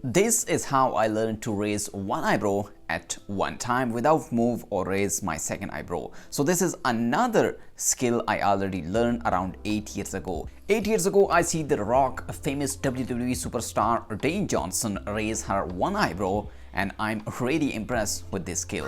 This is how I learned to raise one eyebrow at one time without move or raise my second eyebrow. So this is another skill I already learned around 8 years ago. 8 years ago, I see The Rock, famous WWE superstar Dwayne Johnson, raise her one eyebrow, and I'm really impressed with this skill.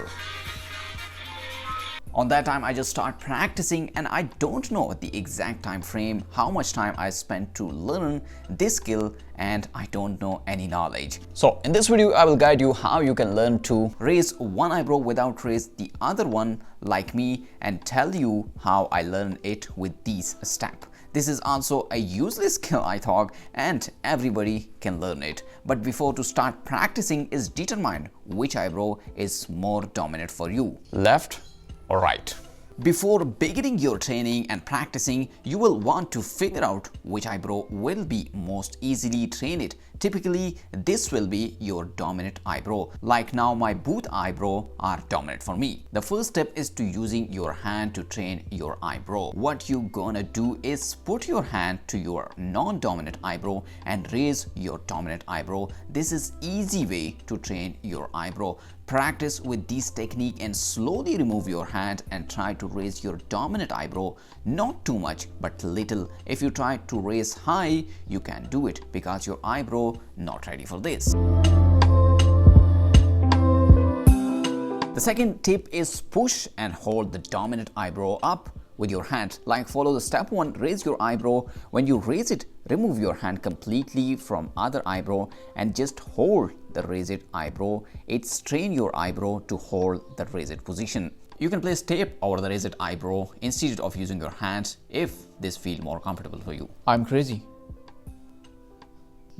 On that time, I just start practicing, and I don't know the exact time frame, how much time I spent to learn this skill, and I don't know any knowledge. So in this video, I will guide you how you can learn to raise one eyebrow without raise the other one like me, and tell you how I learned it with these steps. This is also a useless skill, I thought, and everybody can learn it. But before to start practicing is determine which eyebrow is more dominant for you, left or right. Before beginning your training and practicing, you will want to figure out which eyebrow will be most easily trained. Typically, this will be your dominant eyebrow. Like now, my both eyebrow are dominant for me. The first step is to using your hand to train your eyebrow. What you gonna do is put your hand to your non-dominant eyebrow and raise your dominant eyebrow. This is easy way to train your eyebrow. Practice with this technique and slowly remove your hand and try to raise your dominant eyebrow. Not too much, but little. If you try to raise high, you can do it because your eyebrow not ready for this. The second tip is push and hold the dominant eyebrow up with your hand. Like follow the step 1, raise your eyebrow. When you raise it, remove your hand completely from other eyebrow and just hold the raised eyebrow. It strain your eyebrow to hold the raised position. You can place tape over the raised eyebrow instead of using your hands if this feel more comfortable for you. I'm crazy.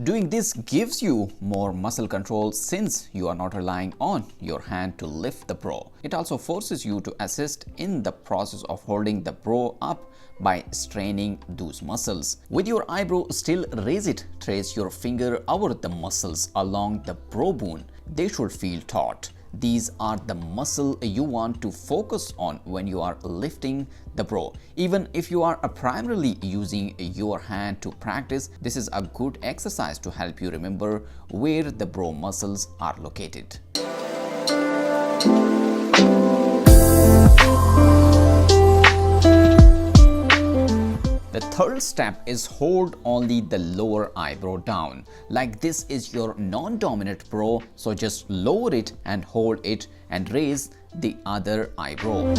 Doing this gives you more muscle control since you are not relying on your hand to lift the brow. It also forces you to assist in the process of holding the brow up by straining those muscles. With your eyebrow still raised, trace your finger over the muscles along the brow bone. They should feel taut. These are the muscle you want to focus on when you are lifting the brow. Even if you are primarily using your hand to practice, this is a good exercise to help you remember where the brow muscles are located. The third step is hold only the lower eyebrow down. Like this is your non-dominant brow, so just lower it and hold it and raise the other eyebrow.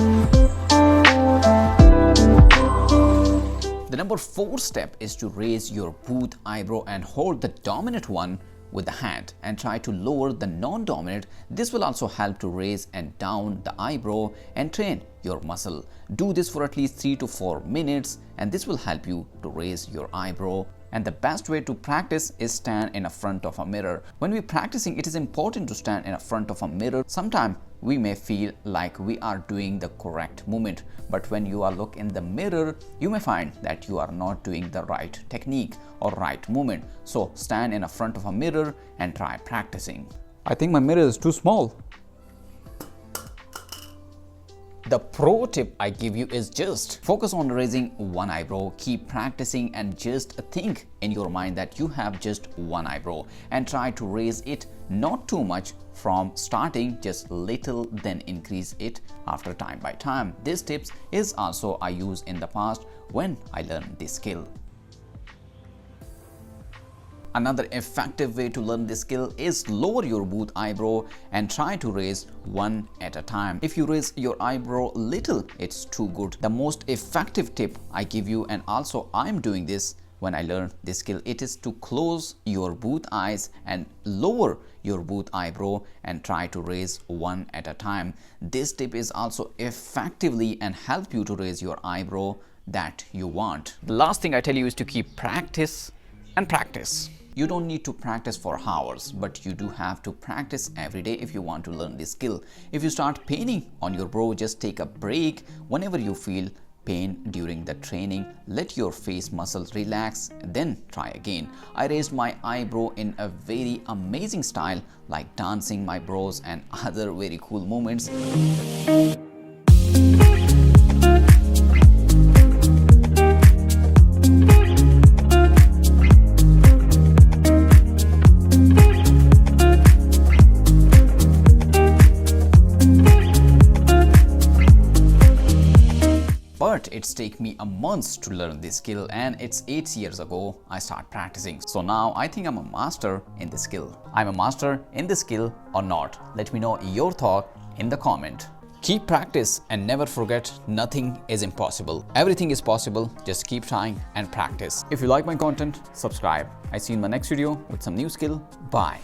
The number 4 step is to raise your both eyebrow and hold the dominant one with the hand and try to lower the non-dominant. This will also help to raise and down the eyebrow and train your muscle. Do this for at least 3 to 4 minutes and this will help you to raise your eyebrow. And the best way to practice is stand in front of a mirror. When we're practicing, it is important to stand in front of a mirror. Sometimes we may feel like we are doing the correct movement, but when you are look in the mirror, you may find that you are not doing the right technique or right movement. So stand in front of a mirror and try practicing. I think my mirror is too small. The pro tip I give you is just focus on raising one eyebrow, keep practicing and just think in your mind that you have just one eyebrow and try to raise it not too much from starting, just little, then increase it after time by time. This tips is also I used in the past when I learned this skill. Another effective way to learn this skill is lower your both eyebrow and try to raise one at a time. If you raise your eyebrow little, it's too good. The most effective tip I give you, and also I'm doing this when I learned this skill, it is to close your both eyes and lower your both eyebrow and try to raise one at a time. This tip is also effectively and help you to raise your eyebrow that you want. The last thing I tell you is to keep practice and practice. You don't need to practice for hours, but you do have to practice every day if you want to learn this skill. If you start paining on your brow, just take a break. Whenever you feel pain during the training, let your face muscles relax, then try again. I raised my eyebrow in a very amazing style, like dancing my brows and other very cool moments. But it's taken me a month to learn this skill, and it's 8 years ago I start practicing. So now I think I'm a master in this skill. I'm a master in this skill or not? Let me know your thought in the comment. Keep practice and never forget, nothing is impossible. Everything is possible. Just keep trying and practice. If you like my content, subscribe. I see you in my next video with some new skill. Bye.